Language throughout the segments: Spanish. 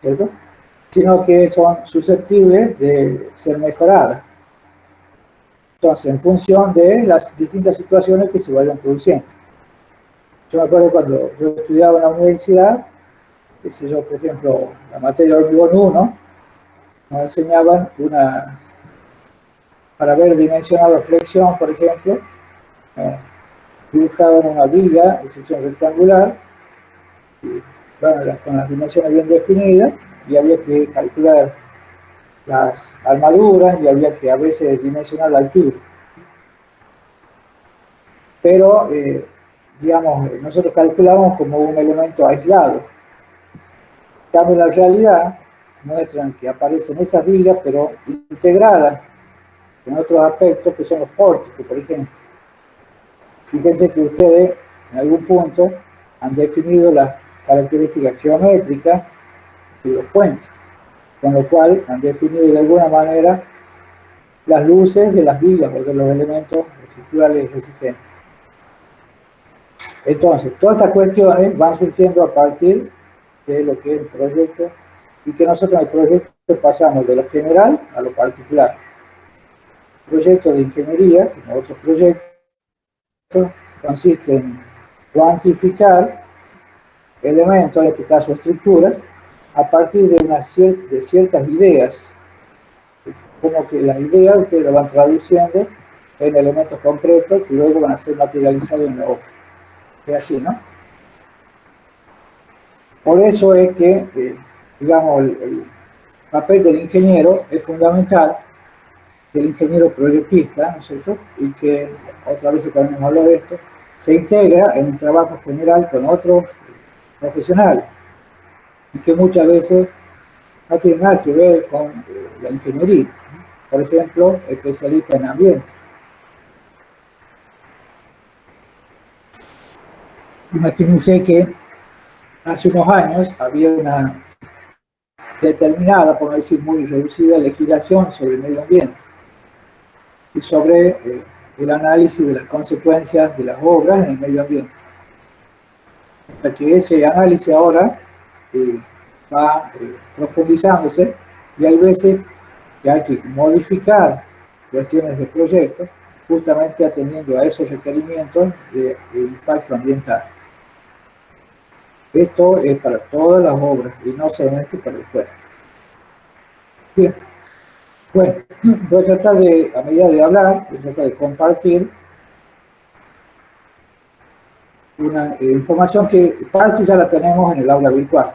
¿cierto? Sino que son susceptibles de ser mejoradas. Entonces, en función de las distintas situaciones que se vayan produciendo. Yo me acuerdo cuando yo estudiaba en la universidad, qué sé yo, por ejemplo, la materia hormigón 1, nos enseñaban para ver dimensionado flexión, por ejemplo, eh, dibujaban una viga de sección rectangular, y, bueno, con las dimensiones bien definidas, y había que calcular las armaduras y había que a veces dimensionar la altura. Pero, digamos, nosotros calculamos como un elemento aislado. En cambio, la realidad muestran que aparecen esas vigas, pero integradas con otros aspectos que son los pórticos, por ejemplo. Fíjense que ustedes en algún punto han definido las características geométricas de los puentes, con lo cual han definido de alguna manera las luces de las vigas o de los elementos estructurales resistentes. Entonces, todas estas cuestiones van surgiendo a partir de lo que es el proyecto y que nosotros en el proyecto pasamos de lo general a lo particular. Proyecto de ingeniería, como otros proyectos, consiste en cuantificar elementos, en este caso estructuras, a partir de ciertas ideas, como que las ideas ustedes las van traduciendo en elementos concretos que luego van a ser materializados en la obra. Es así, ¿no? Por eso es que, digamos, el papel del ingeniero es fundamental, del ingeniero proyectista, ¿no es cierto? Y que, otra vez también hemos hablado de esto, se integra en un trabajo general con otros profesionales y que muchas veces no tiene nada que ver con la ingeniería. Por ejemplo, especialista en ambiente. Imagínense que hace unos años había una determinada, por no decir muy reducida, legislación sobre el medio ambiente y sobre el análisis de las consecuencias de las obras en el medio ambiente. Hasta que ese análisis ahora va profundizándose y hay veces que hay que modificar cuestiones de proyecto justamente atendiendo a esos requerimientos de impacto ambiental. Esto es para todas las obras y no solamente para el puerto. Bien, bueno, voy a tratar de, a medida de hablar, voy a tratar de compartir una información que parte ya la tenemos en el aula virtual.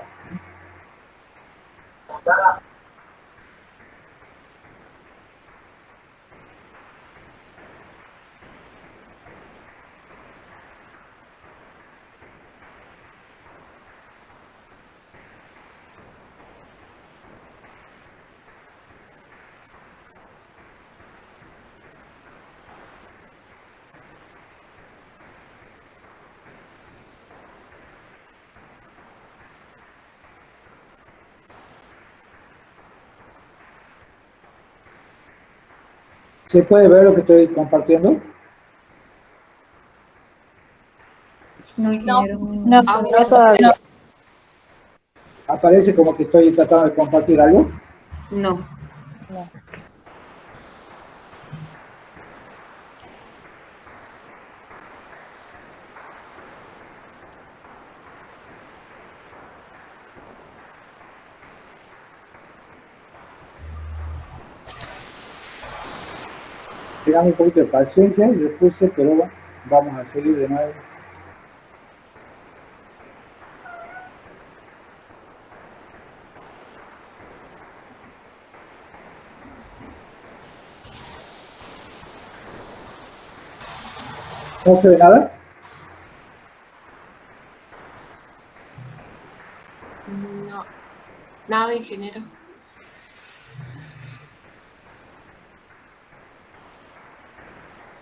¿Se puede ver lo que estoy compartiendo? No, ingeniero. No, no todavía. ¿Aparece como que estoy tratando de compartir algo? No. No. Tengan un poquito de paciencia, yo puse, pero vamos a seguir de nuevo. ¿No se ve nada? No, nada, ingeniero.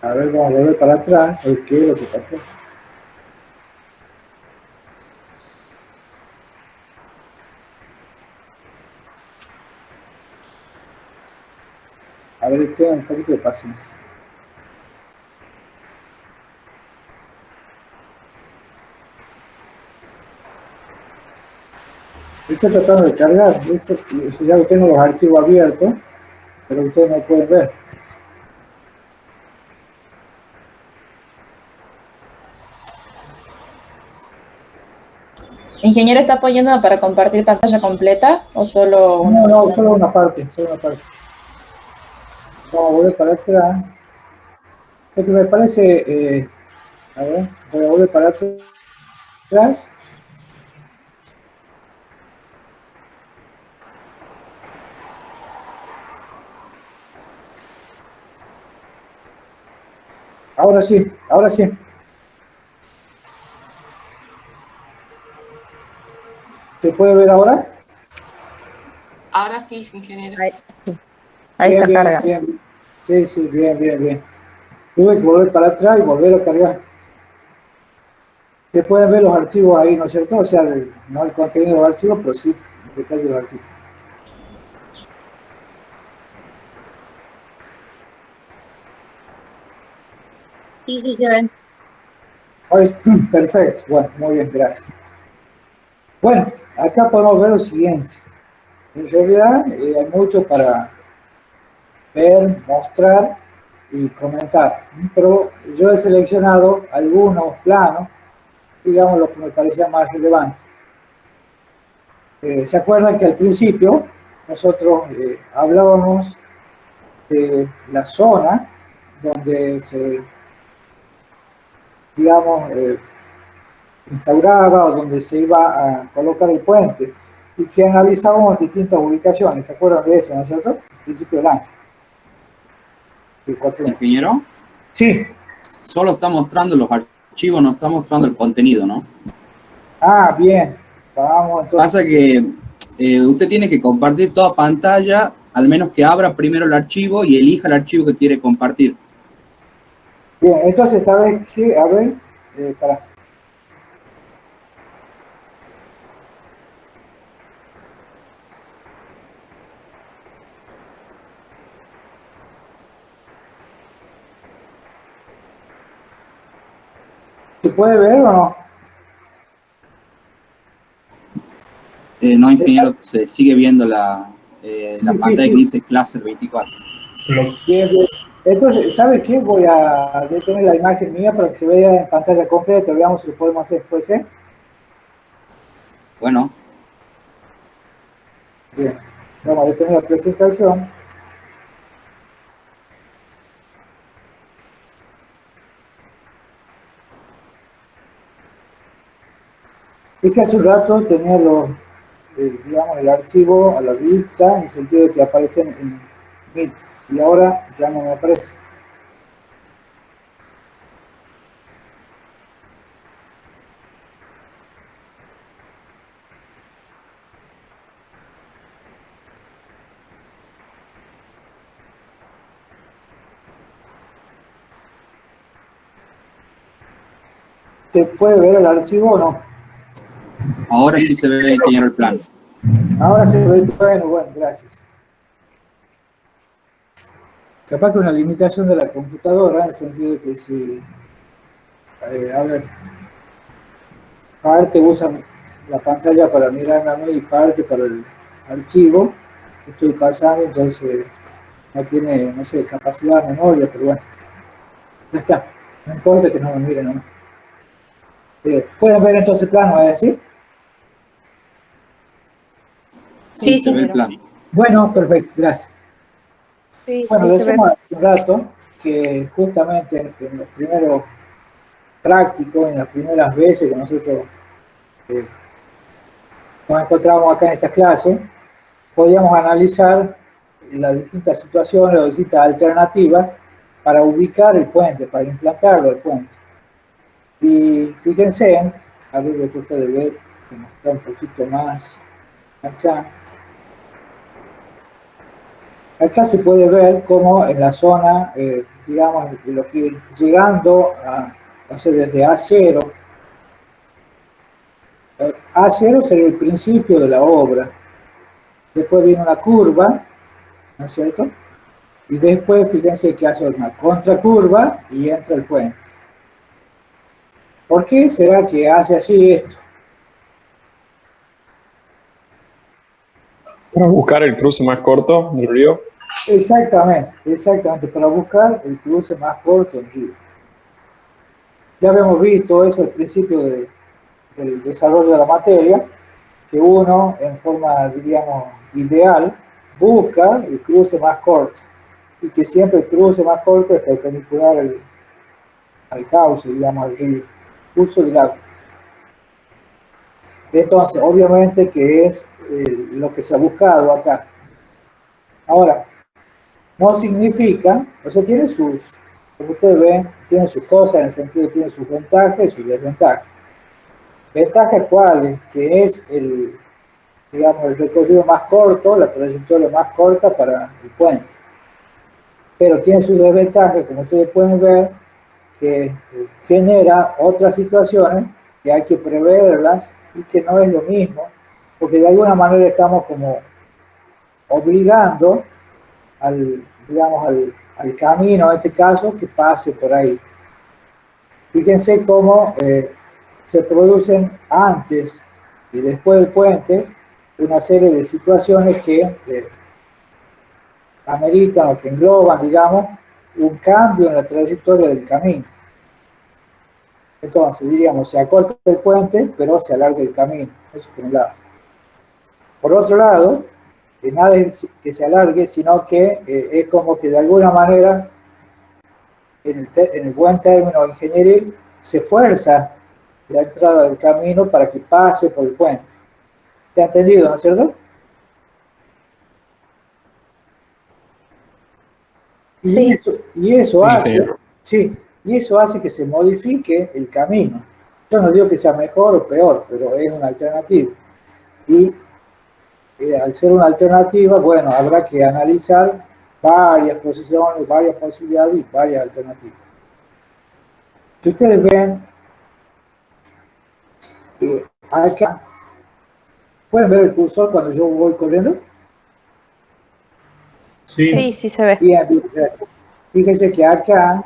A ver, vamos a volver para atrás, a ver qué es lo que pasó. A ver, tengan un poquito de paciencia. Estoy tratando de cargar, eso ya lo tengo los archivos abiertos, pero ustedes no pueden ver. ¿Ingeniero está apoyando para compartir pantalla completa o solo una? No, solo una parte, solo una parte. Vamos a volver para atrás. Lo que me parece, a ver, voy a volver para atrás. Ahora sí, ahora sí. ¿Se puede ver ahora? Ahora sí, ingeniero. Ahí, sí. Ahí Bien, está bien, cargando. bien. Sí, sí, bien, bien, bien. Tuve que volver para atrás y volver a cargar. Se pueden ver los archivos ahí, ¿no es cierto? O sea, no el contenido de los archivos, pero sí el detalle de los archivos. Sí, sí se ven. Perfecto, bueno, muy bien, gracias. Bueno, acá podemos ver lo siguiente. En realidad hay mucho para ver, mostrar y comentar, pero yo he seleccionado algunos planos, digamos, los que me parecían más relevantes. ¿Se acuerdan que al principio nosotros hablábamos de la zona donde se, digamos, instauraba o donde se iba a colocar el puente y que analizábamos distintas ubicaciones? ¿Se acuerdan de eso, no es cierto? Al principio del año. Ingeniero, Sí. solo está mostrando los archivos, no está mostrando el contenido, ¿no? Ah, bien. Vamos entonces. Pasa que usted tiene que compartir toda pantalla, al menos que abra primero el archivo y elija el archivo que quiere compartir. Bien, entonces, ¿sabes qué? A ver, para. ¿Se puede ver o no? No, ingeniero, se sigue viendo la Sí, pantalla sí. que dice Clase 24. Bien, bien. Entonces, ¿sabes qué? Voy a detener la imagen mía para que se vea en pantalla completa. Veamos si lo podemos hacer después, ¿eh? Bueno, Bien. Vamos a detener la presentación. Es que hace un rato tenía digamos, el archivo a la vista, en el sentido de que aparecen en Meet, y ahora ya no me aparece. ¿Se puede ver el archivo o no? ahora sí se ve, ingeniero, el plan. Ahora se ve. Bueno, gracias. Capaz que una limitación de la computadora, en el sentido de que si, a ver, parte usa la pantalla para mirarme a mí y parte para el archivo que estoy pasando, entonces no tiene, no sé, capacidad de memoria, pero bueno, ya está. No importa que no me miren nomás. ¿Pueden ver entonces el plano, es decir? Sí, Sí, se ve el sí. plan. Bueno, perfecto, gracias. Sí, Bueno, sí se ve. decimos hace un rato que justamente en los primeros prácticos, en las primeras veces que nosotros eh, nos encontramos acá en estas clases, podíamos analizar las distintas situaciones, las distintas alternativas para ubicar el puente, para implantarlo el puente. Y fíjense, a ver, lo trato de ver, que nos está un poquito más acá. Acá se puede ver cómo en la zona, digamos, lo que llegando a, o sea, desde A0, A0 sería el principio de la obra. Después viene una curva, ¿no es cierto? Y después, fíjense que hace una contracurva y entra el puente. ¿Por qué será que hace así esto? Para buscar el cruce más corto del río. Exactamente, para buscar el cruce más corto del río. Ya habíamos visto eso al principio del desarrollo de la materia, que uno, en forma, diríamos, ideal, busca el cruce más corto, y que siempre el cruce más corto es perpendicular al cauce, digamos, al río, curso del agua. Entonces, obviamente que es lo que se ha buscado acá. Ahora, no significa, o sea, tiene sus, como ustedes ven, tiene sus cosas, en el sentido que tiene sus ventajas y sus desventajas. Ventajas cuáles, que es digamos, el recorrido más corto, la trayectoria más corta para el puente. Pero tiene sus desventajas, como ustedes pueden ver, que genera otras situaciones que hay que preverlas y que no es lo mismo, porque de alguna manera estamos como obligando digamos, al camino, en este caso, que pase por ahí. Fíjense cómo se producen antes y después del puente una serie de situaciones que ameritan o que engloban, digamos, un cambio en la trayectoria del camino. Entonces, diríamos, se acorta el puente, pero se alarga el camino. Eso por un lado. Por otro lado, nada es que se alargue, sino que es como que de alguna manera, en el buen término ingenieril, se fuerza la entrada del camino para que pase por el puente. ¿Te ha entendido, no es cierto? Sí. Y eso hace, ingeniero. sí, y eso hace que se modifique el camino. Yo no digo que sea mejor o peor, pero es una alternativa. Y al ser una alternativa, bueno, habrá que analizar varias posiciones, varias posibilidades y varias alternativas. Si ustedes ven, acá, ¿pueden ver el cursor cuando yo voy corriendo? Sí, sí se ve. Bien, bien. Fíjense que acá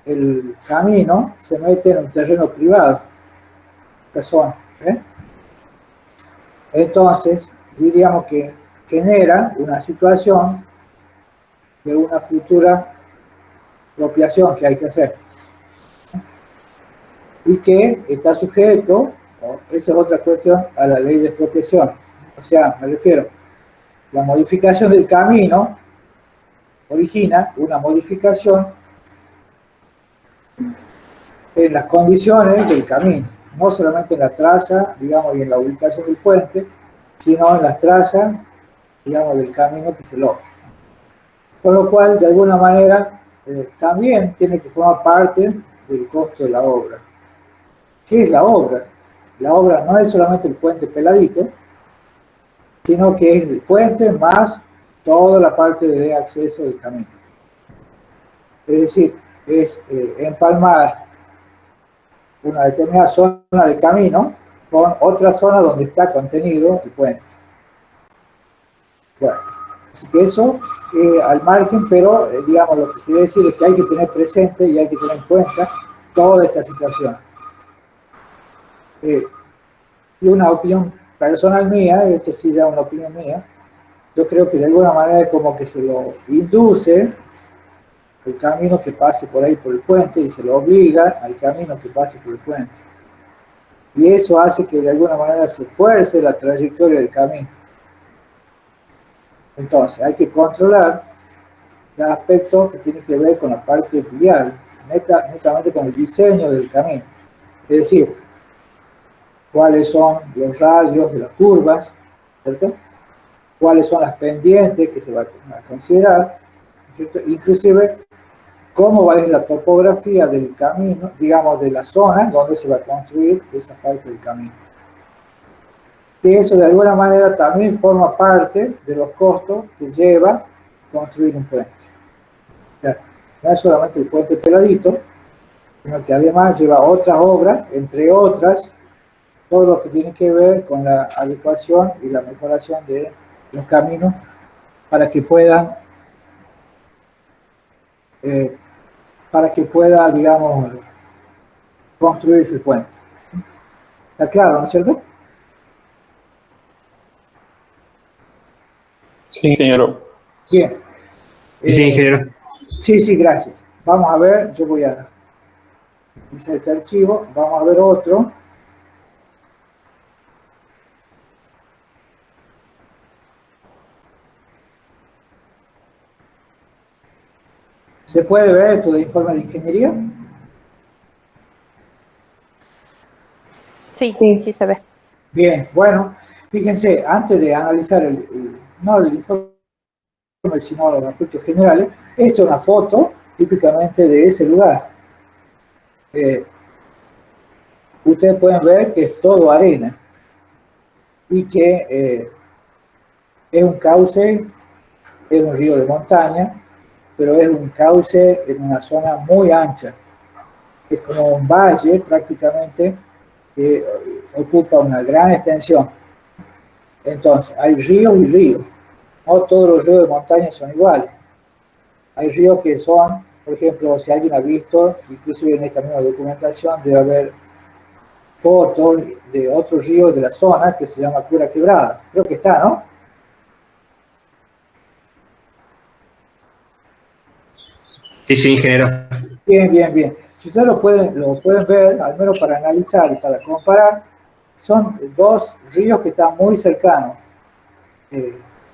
el camino se mete en un terreno privado, persona. Entonces, diríamos que genera una situación de una futura expropiación que hay que hacer. Y que está sujeto, esa es otra cuestión, a la ley de expropiación. O sea, me refiero, la modificación del camino origina una modificación en las condiciones del camino, no solamente en la traza, digamos, y en la ubicación del puente, sino en las trazas, digamos, del camino que se logra. Con lo cual, de alguna manera, también tiene que formar parte del costo de la obra. ¿Qué es la obra? La obra no es solamente el puente peladito, sino que es el puente más toda la parte de acceso del camino. Es decir, es empalmar una determinada zona de camino con otra zona donde está contenido el puente. Bueno, así que eso al margen, pero digamos lo que quiere decir es que hay que tener presente y hay que tener en cuenta toda esta situación. Y una opinión personal mía, esto sí ya una opinión mía, yo creo que de alguna manera es como que se lo induce el camino que pase por ahí por el puente y se lo obliga al camino que pase por el puente. Y eso hace que de alguna manera se fuerce la trayectoria del camino. Entonces, hay que controlar el aspecto que tiene que ver con la parte vial, netamente con el diseño del camino. Es decir, cuáles son los radios de las curvas, ¿cierto? Cuáles son las pendientes que se van a considerar, ¿cierto? Inclusive cómo va a ir la topografía del camino, digamos, de la zona donde se va a construir esa parte del camino. Que eso de alguna manera también forma parte de los costos que lleva construir un puente. O sea, no es solamente el puente peladito, sino que además lleva otras obras, entre otras, todo lo que tiene que ver con la adecuación y la mejoración de los caminos para que puedan digamos, construirse el puente. ¿Está claro, no es cierto? Sí, ingeniero. Bien. Sí, ingeniero. Sí, gracias. Vamos a ver, yo voy a utilizar este archivo, vamos a ver otro. ¿Se puede ver esto de informe de ingeniería? Sí, sí se ve. Bien, bueno, fíjense, antes de analizar no el informe, sino los aspectos generales, esto es una foto típicamente de ese lugar. Ustedes pueden ver que es todo arena y que es un cauce, es un río de montaña, pero es un cauce en una zona muy ancha. Es como un valle prácticamente que ocupa una gran extensión. Entonces, hay ríos y ríos. No todos los ríos de montaña son iguales. Hay ríos que son, por ejemplo, si alguien ha visto, inclusive en esta misma documentación, debe haber fotos de otro río de la zona que se llama Cura Quebrada. Creo que está, ¿no? Sí, sí, ingeniero. Bien. Si ustedes lo pueden ver, al menos para analizar y para comparar, son dos ríos que están muy cercanos,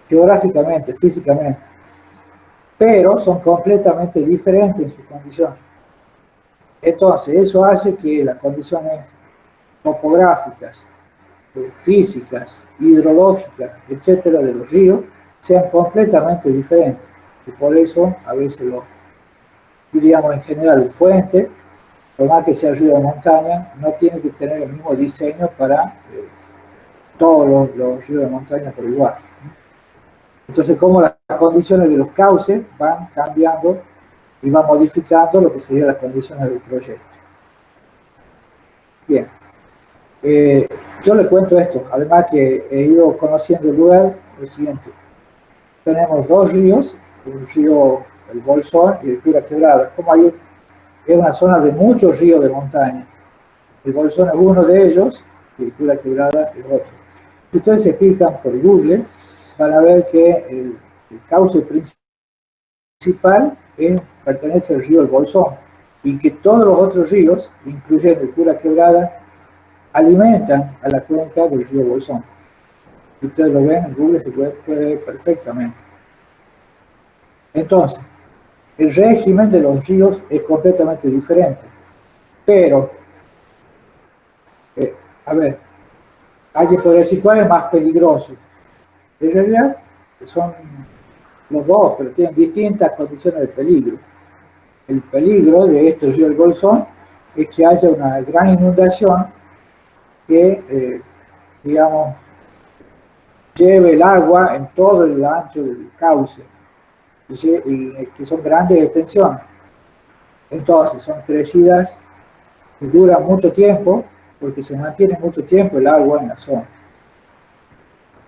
geográficamente, físicamente, pero son completamente diferentes en sus condiciones. Entonces, eso hace que las condiciones topográficas, físicas, hidrológicas, etcétera, de los ríos sean completamente diferentes. Y por eso, a veces diríamos en general, el puente, por más que sea río de montaña, no tiene que tener el mismo diseño para todos los ríos de montaña por igual. Entonces, como las condiciones de los cauces van cambiando y van modificando lo que serían las condiciones del proyecto. Bien. Yo le cuento esto, además que he ido conociendo el lugar, lo siguiente. Tenemos dos ríos, el río el Bolsón y el Cura Quebrada. Como es una zona de muchos ríos de montaña. El Bolsón es uno de ellos y el Cura Quebrada es otro. Si ustedes se fijan por Google, van a ver que el cauce principal pertenece al río El Bolsón y que todos los otros ríos, incluyendo el Cura Quebrada, alimentan a la cuenca del río Bolsón. Si ustedes lo ven en Google, se puede ver perfectamente. Entonces, el régimen de los ríos es completamente diferente. Pero, a ver, alguien podría decir cuál es más peligroso. En realidad, son los dos, pero tienen distintas condiciones de peligro. El peligro de este río del Bolsón es que haya una gran inundación que, digamos, lleve el agua en todo el ancho del cauce y que son grandes extensiones. Entonces, son crecidas que duran mucho tiempo porque se mantiene mucho tiempo el agua en la zona.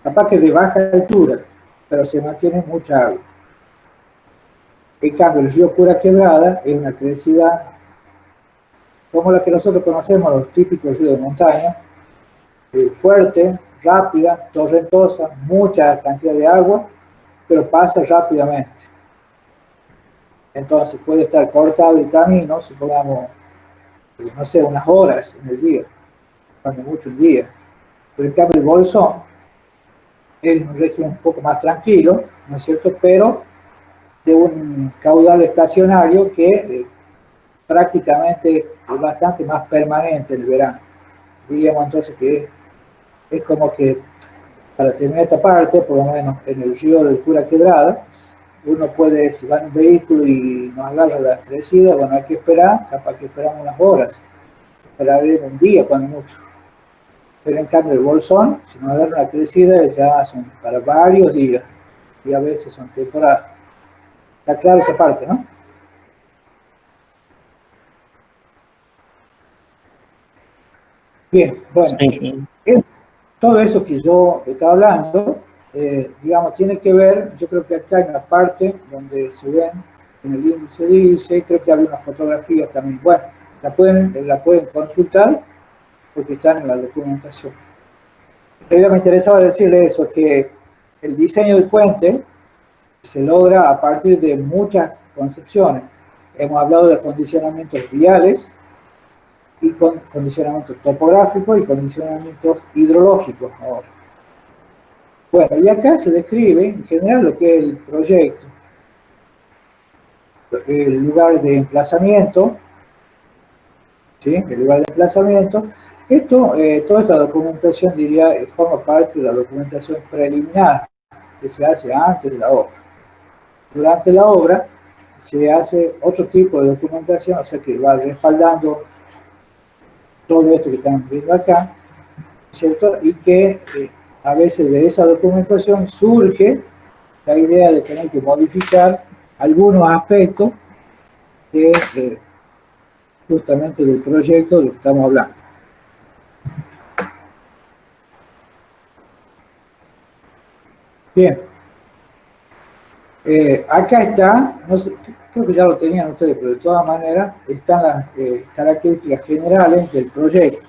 Capaz que de baja altura, pero se mantiene mucha agua. En cambio, el río Cura Quebrada es una crecida como la que nosotros conocemos, los típicos ríos de montaña, fuerte, rápida, torrentosa, mucha cantidad de agua, pero pasa rápidamente. Entonces puede estar cortado el camino, supongamos, no sé, unas horas en el día, cuando mucho el día. Pero en cambio el Bolsón es un régimen un poco más tranquilo, ¿no es cierto? Pero de un caudal estacionario que prácticamente es bastante más permanente en el verano. Diríamos entonces que es como que, para terminar esta parte, por lo menos en el río del Cura Quebrada, uno puede, si va en un vehículo y nos agarra la crecida, bueno, hay que esperar, capaz que esperamos unas horas, esperar un día cuando mucho. Pero en cambio el Bolsón, si nos agarra la crecida, ya son para varios días, y a veces son temporadas. Está claro esa parte, ¿no? Bien, bueno, Sí. todo eso que yo estaba hablando, digamos, tiene que ver, yo creo que acá hay una parte donde se ven, en el índice dice, creo que había una fotografía también. Bueno, la pueden consultar porque están en la documentación. Pero me interesaba decirle eso, que el diseño del puente se logra a partir de muchas concepciones. Hemos hablado de condicionamientos viales, y condicionamientos topográficos y condicionamientos hidrológicos ahora. Bueno, y acá se describe en general lo que es el proyecto, el lugar de emplazamiento, ¿sí? El lugar de emplazamiento. Esto, toda esta documentación, diría, forma parte de la documentación preliminar que se hace antes de la obra. Durante la obra se hace otro tipo de documentación, o sea que va respaldando todo esto que están viendo acá, ¿cierto? Y que a veces de esa documentación surge la idea de tener que modificar algunos aspectos de, justamente del proyecto de lo que estamos hablando. Bien. Acá está, no sé, creo que ya lo tenían ustedes, pero de todas maneras están las características generales del proyecto.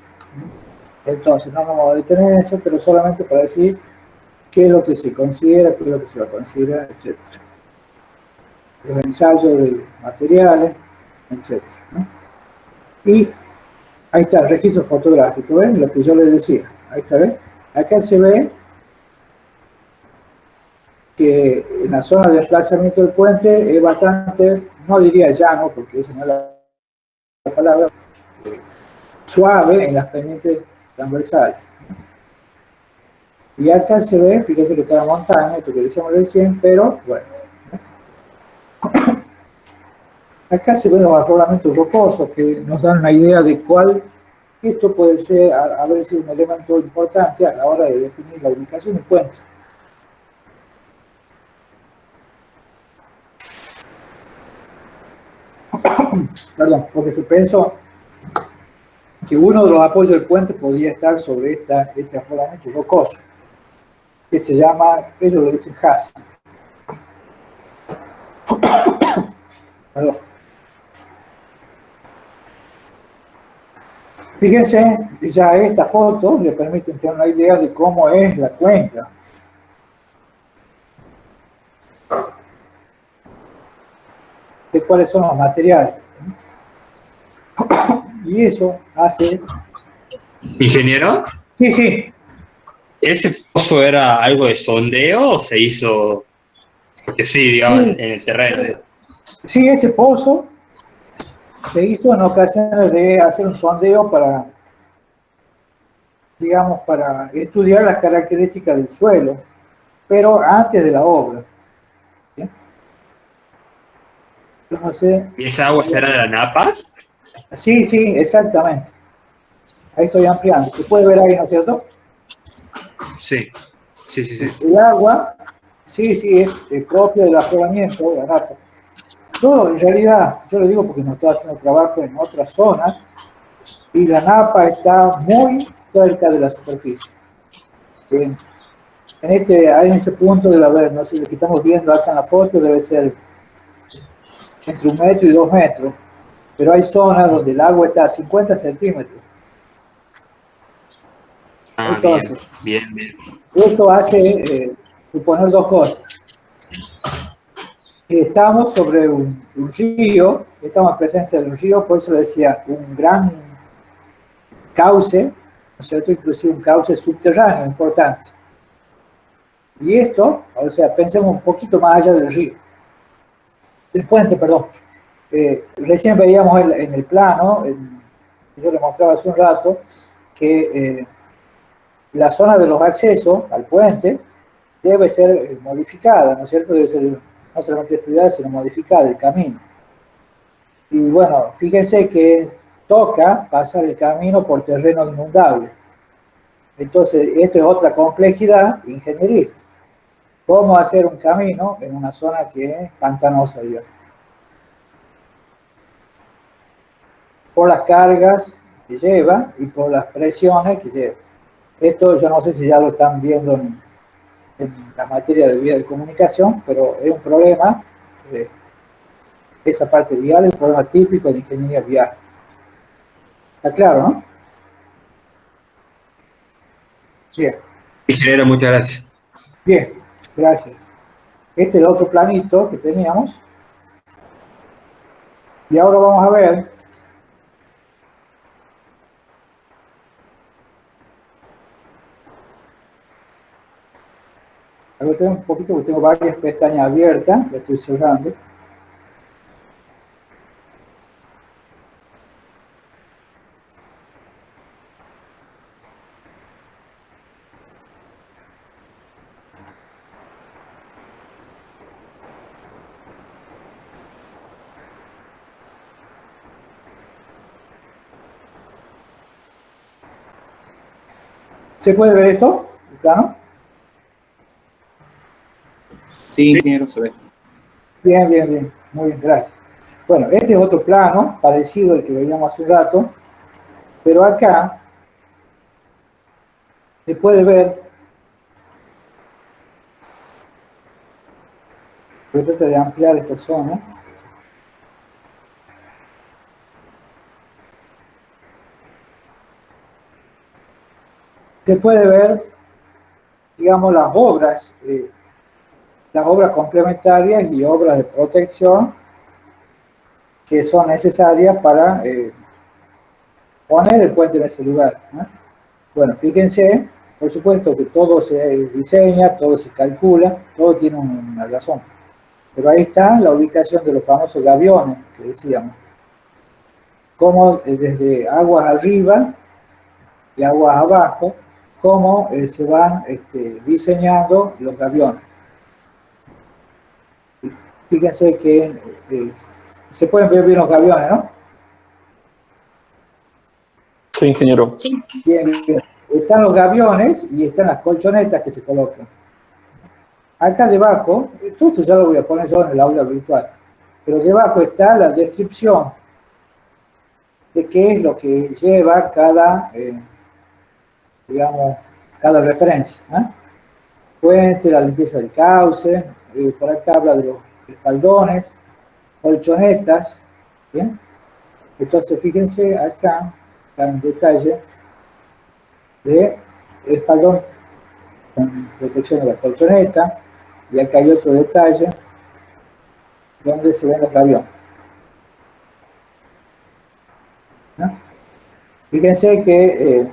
Entonces, no nos vamos a detener en eso, pero solamente para decir qué es lo que se considera, qué es lo que se va a considerar, etc. Los ensayos de materiales, etc. ¿no? Y ahí está el registro fotográfico, ¿ven? Lo que yo les decía. Ahí está, ¿ven? Acá se ve que en la zona de desplazamiento del puente es bastante, no diría llano, porque esa no es la palabra, suave en las pendientes transversales. Y acá se ve, fíjense que está la montaña, esto que decíamos recién, pero bueno. Acá se ven los afloramientos rocosos que nos dan una idea de cuál, esto puede ser, haber sido un elemento importante a la hora de definir la ubicación del puente. Perdón, porque se pensó que uno de los apoyos del puente podía estar sobre este afloramiento rocoso, que se llama, ellos lo dicen Hasa. Perdón. Fíjense, ya esta foto le permite tener una idea de cómo es la cuenca. De cuáles son los materiales. Y eso hace... ¿Ingeniero? Sí, sí. ¿Ese pozo era algo de sondeo o se hizo porque sí, digamos, en el terreno? Sí, ese pozo se hizo en ocasiones de hacer un sondeo para, digamos, para estudiar las características del suelo, pero antes de la obra. ¿Sí? No sé. ¿Y esa agua será de la Napa? Sí, sí, exactamente. Ahí estoy ampliando. Se puede ver ahí, ¿no es cierto? Sí, sí, sí, sí. El agua, sí, sí, es propio del afloramiento de la Napa. Todo, en realidad, yo lo digo porque no estoy haciendo trabajo en otras zonas y la Napa está muy cerca de la superficie. En ese punto de la ver, no sé, lo que estamos viendo acá en la foto debe ser entre 1 metro y 2 metros, pero hay zonas donde el agua está a 50 centímetros. Ah, Entonces, bien, bien. eso hace suponer dos cosas. Estamos sobre un río, estamos en presencia de un río, por eso le decía, un gran cauce, ¿no es cierto? Inclusive un cauce subterráneo importante. Y esto, o sea, pensemos un poquito más allá del río, del puente, perdón. Recién veíamos en el plano, yo le mostraba hace un rato, que la zona de los accesos al puente debe ser modificada, ¿no es cierto? Debe ser no solamente estudiada, sino modificada el camino. Y bueno, fíjense que toca pasar el camino por terreno inundable. Entonces, esto es otra complejidad de ingeniería. ¿Cómo hacer un camino en una zona que es pantanosa, digamos? Por las cargas que lleva y por las presiones que lleva. Esto yo no sé si ya lo están viendo en la materia de vías de comunicación, pero es un problema, esa parte vial es un problema típico de ingeniería vial. ¿Está claro, no? Bien. Ingeniero, muchas gracias. Bien. Gracias. Este es el otro planito que teníamos. Y ahora vamos a ver tengo un poquito porque tengo varias pestañas abiertas, las estoy cerrando. ¿Se puede ver esto? ¿Plano? Sí, ingeniero, se ve. Bien, bien, bien. Muy bien, gracias. Bueno, este es otro plano, parecido al que veíamos hace un rato, pero acá se puede ver, voy a tratar de ampliar esta zona. Se puede ver, digamos, las obras complementarias y obras de protección que son necesarias para poner el puente en ese lugar, ¿no? Bueno, fíjense, por supuesto que todo se diseña, todo se calcula, todo tiene una razón. Pero ahí está la ubicación de los famosos gaviones que decíamos. Cómo desde aguas arriba y aguas abajo, cómo se van diseñando los gaviones. Fíjense que se pueden ver bien los gaviones, ¿no? Sí, ingeniero. Bien, bien. Están los gaviones y están las colchonetas que se colocan. Acá debajo, todo esto ya lo voy a poner yo en el aula virtual, pero debajo está la descripción de qué es lo que lleva cada, digamos, cada referencia, ¿eh? Puente, la limpieza del cauce, por acá habla de los espaldones, colchonetas, ¿bien? Entonces fíjense acá, está un detalle de espaldón con protección de la colchoneta, y acá hay otro detalle donde se ven los gaviones, ¿no? Fíjense que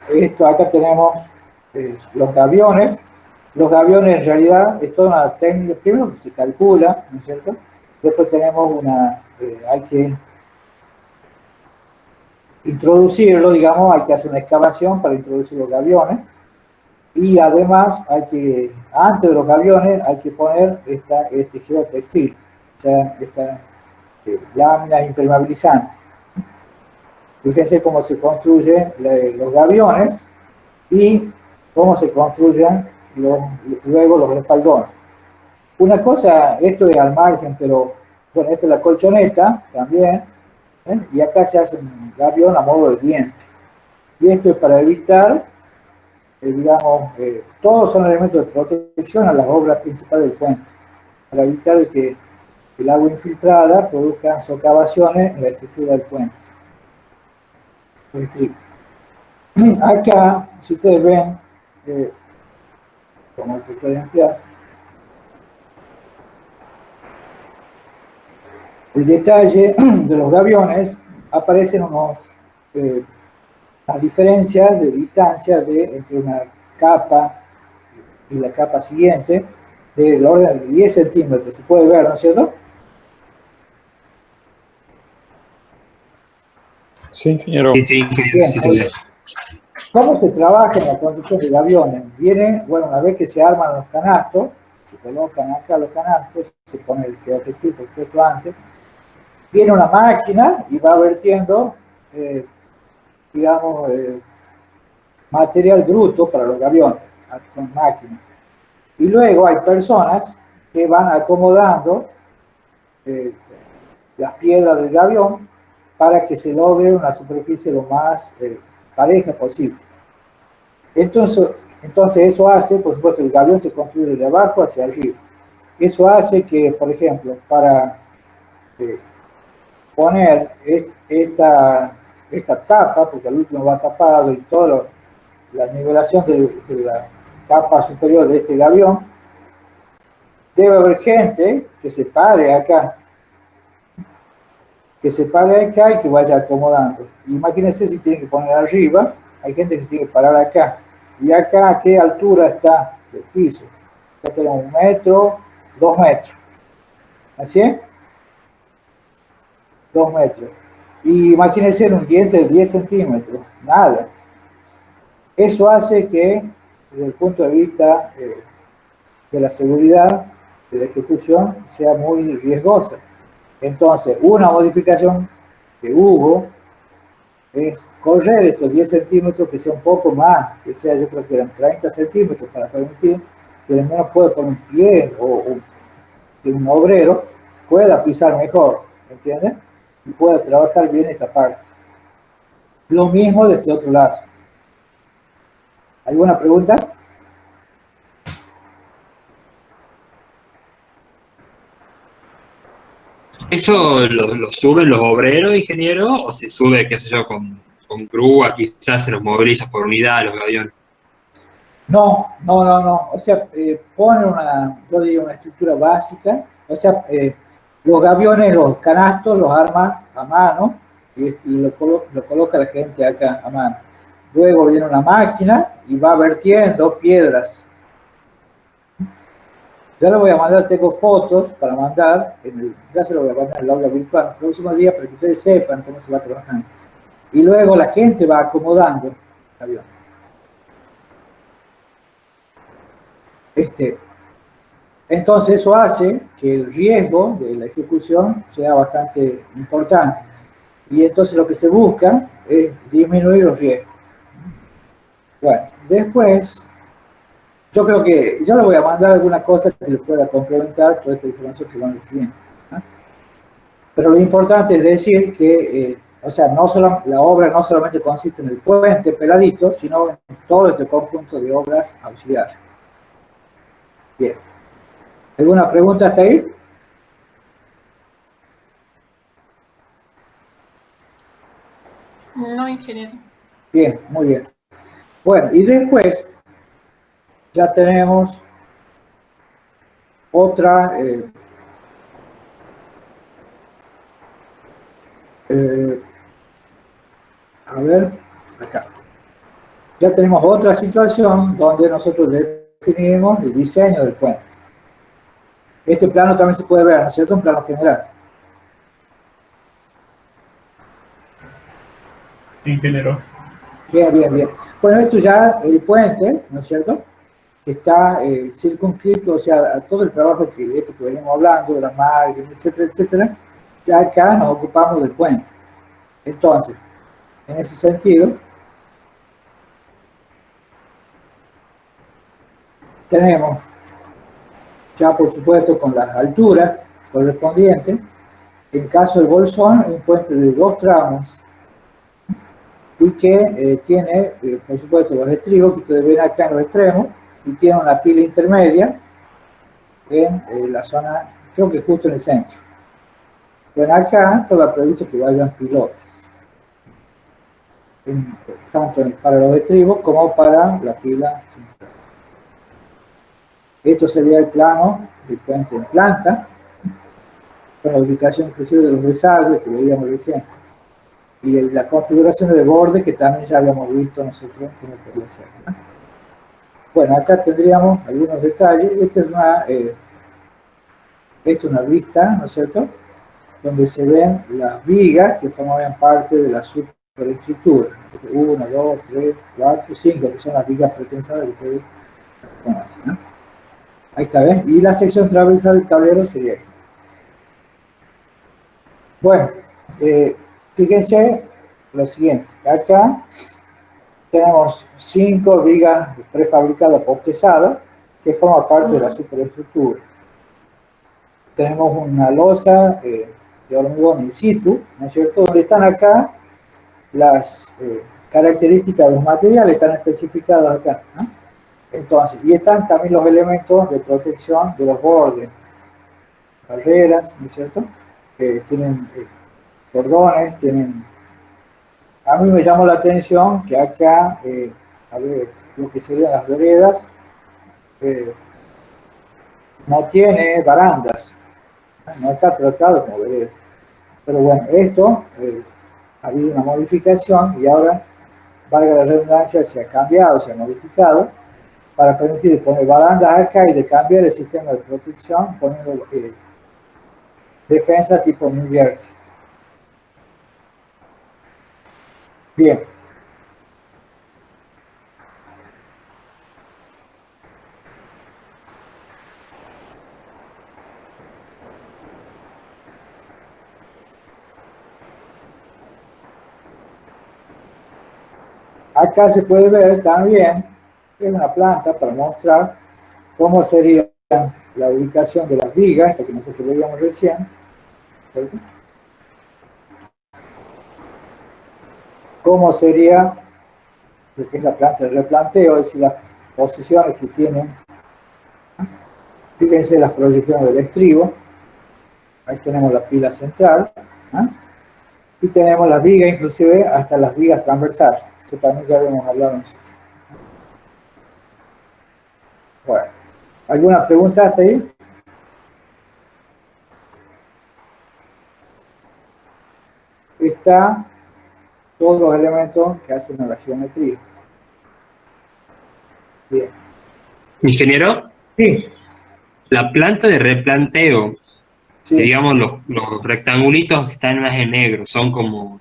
esto acá tenemos los gaviones. Los gaviones en realidad es toda una técnica, primero que se calcula, ¿no es cierto? Después tenemos hay que introducirlo, digamos, hay que hacer una excavación para introducir los gaviones. Y además antes de los gaviones hay que poner este geotextil, o sea, esta lámina impermeabilizante. Fíjense cómo se construyen los gaviones y cómo se construyen luego los espaldones. Una cosa, esto es al margen, pero bueno, esta es la colchoneta también, ¿eh? Y acá se hace un gavión a modo de diente. Y esto es para evitar, digamos, todos son elementos de protección a las obras principales del puente, para evitar que el agua infiltrada produzca socavaciones en la estructura del puente. Acá, si ustedes ven, como se puede ampliar, el detalle de los gaviones, aparecen las diferencias de distancia entre una capa y la capa siguiente, del orden de 10 centímetros, se puede ver, ¿no es cierto? Sí, ingeniero. Sí, Bien, sí, sí. ¿cómo se trabaja en la construcción de gaviones? Bueno, una vez que se arman los canastos, se colocan acá los canastos, se pone el geotextil, por supuesto, antes, viene una máquina y va vertiendo, digamos, material bruto para los gaviones, con máquina. Y luego hay personas que van acomodando las piedras del gavión para que se logre una superficie lo más pareja posible. Entonces eso hace, por supuesto, el gavión se construye de abajo hacia arriba. Eso hace que, por ejemplo, para poner esta tapa, porque al último va tapado y toda la nivelación de capa superior de este gavión, debe haber gente que se pare acá, y que vaya acomodando. Imagínense si tienen que poner arriba, hay gente que se tiene que parar acá. Y acá, ¿a qué altura está el piso? Acá tenemos 1 metro, 2 metros. ¿Así es? 2 metros. Y imagínense en un diente de 10 centímetros, nada. Eso hace que, desde el punto de vista de la seguridad de la ejecución, sea muy riesgosa. Entonces, una modificación que hubo es correr estos 10 centímetros, que sea un poco más, que sea, yo creo que eran 30 centímetros para permitir que al menos pueda poner un pie o que un obrero pueda pisar mejor, ¿entiendes? Y pueda trabajar bien esta parte. Lo mismo de este otro lado. ¿Alguna pregunta? ¿Eso lo suben los obreros, ingeniero? ¿O se sube, qué sé yo, con grúa, quizás se los moviliza por unidad los aviones? No. O sea, ponen yo diría una estructura básica. O sea, los gaviones, los canastos los arman a mano y lo coloca la gente acá a mano. Luego viene una máquina y va vertiendo piedras. Ya le voy a mandar, tengo fotos para mandar, ya se lo voy a mandar en el aula virtual el próximo día para que ustedes sepan cómo se va trabajando. Y luego la gente va acomodando el avión. Entonces eso hace que el riesgo de la ejecución sea bastante importante. Y entonces lo que se busca es disminuir los riesgos. Bueno, después, yo creo que ya le voy a mandar alguna cosa que les pueda complementar toda esta información que van recibiendo, ¿no? Pero lo importante es decir que, o sea, la obra no solamente consiste en el puente peladito, sino en todo este conjunto de obras auxiliares. Bien. ¿Alguna pregunta hasta ahí? No, ingeniero. Bien, muy bien. Bueno, y después ya tenemos otra a ver, acá. Ya tenemos otra situación donde nosotros definimos el diseño del puente. Este plano también se puede ver, ¿no es cierto? Un plano general. Ingeniero. Bien. Bueno, esto ya, el puente, ¿no es cierto? Está circunscrito, o sea, a todo el trabajo que venimos hablando, de la margen, etcétera, ya acá nos ocupamos del puente. Entonces, en ese sentido, tenemos ya por supuesto con las alturas correspondientes. En caso del bolsón, un puente de 2 tramos y que tiene, por supuesto, los estribos que ustedes ven acá en los extremos y tiene una pila intermedia en la zona, creo que justo en el centro. Bueno, acá estaba previsto que vayan pilotes, tanto para los estribos como para la pila central. Esto sería el plano del puente en planta, con la ubicación inclusive de los desagües que veíamos recién, y la configuración de borde que también ya habíamos visto nosotros cómo podía ser, ¿no? Bueno, acá tendríamos algunos detalles. Esta es una vista, ¿no es cierto?, donde se ven las vigas que formaban parte de la superestructura. 1, 2, 3, 4, 5, que son las vigas pretensadas que ustedes conocen, ¿no? Ahí está, ¿ven? Y la sección transversal del tablero sería esta. Bueno, fíjense lo siguiente. Acá tenemos 5 vigas prefabricadas postezadas que forman parte de la superestructura. Tenemos una losa de hormigón in situ, ¿no es cierto? Donde están acá las características de los materiales, están especificadas acá, ¿no? Entonces, y están también los elementos de protección de los bordes, barreras, ¿no es cierto? Tienen cordones, tienen... A mí me llamó la atención que acá, a ver, lo que serían las veredas, no tiene barandas, no está tratado como vereda. Pero bueno, esto ha habido una modificación y ahora, valga la redundancia, se ha cambiado, se ha modificado para permitir poner barandas acá y de cambiar el sistema de protección poniendo defensa tipo New Jersey. Bien. Acá se puede ver también, es una planta para mostrar cómo sería la ubicación de las vigas, esta que nosotros veíamos recién. ¿Cierto? Cómo sería lo que es la planta de replanteo, es decir, las posiciones que tienen. Fíjense las proyecciones del estribo. Ahí tenemos la pila central. Y tenemos las vigas, inclusive hasta las vigas transversales, que también ya habíamos hablado nosotros. Bueno, ¿alguna pregunta hasta ahí? Está todos los elementos que hacen a la geometría. Bien. Ingeniero, Sí. la planta de replanteo, Sí. digamos, los rectangulitos que están más en negro, son como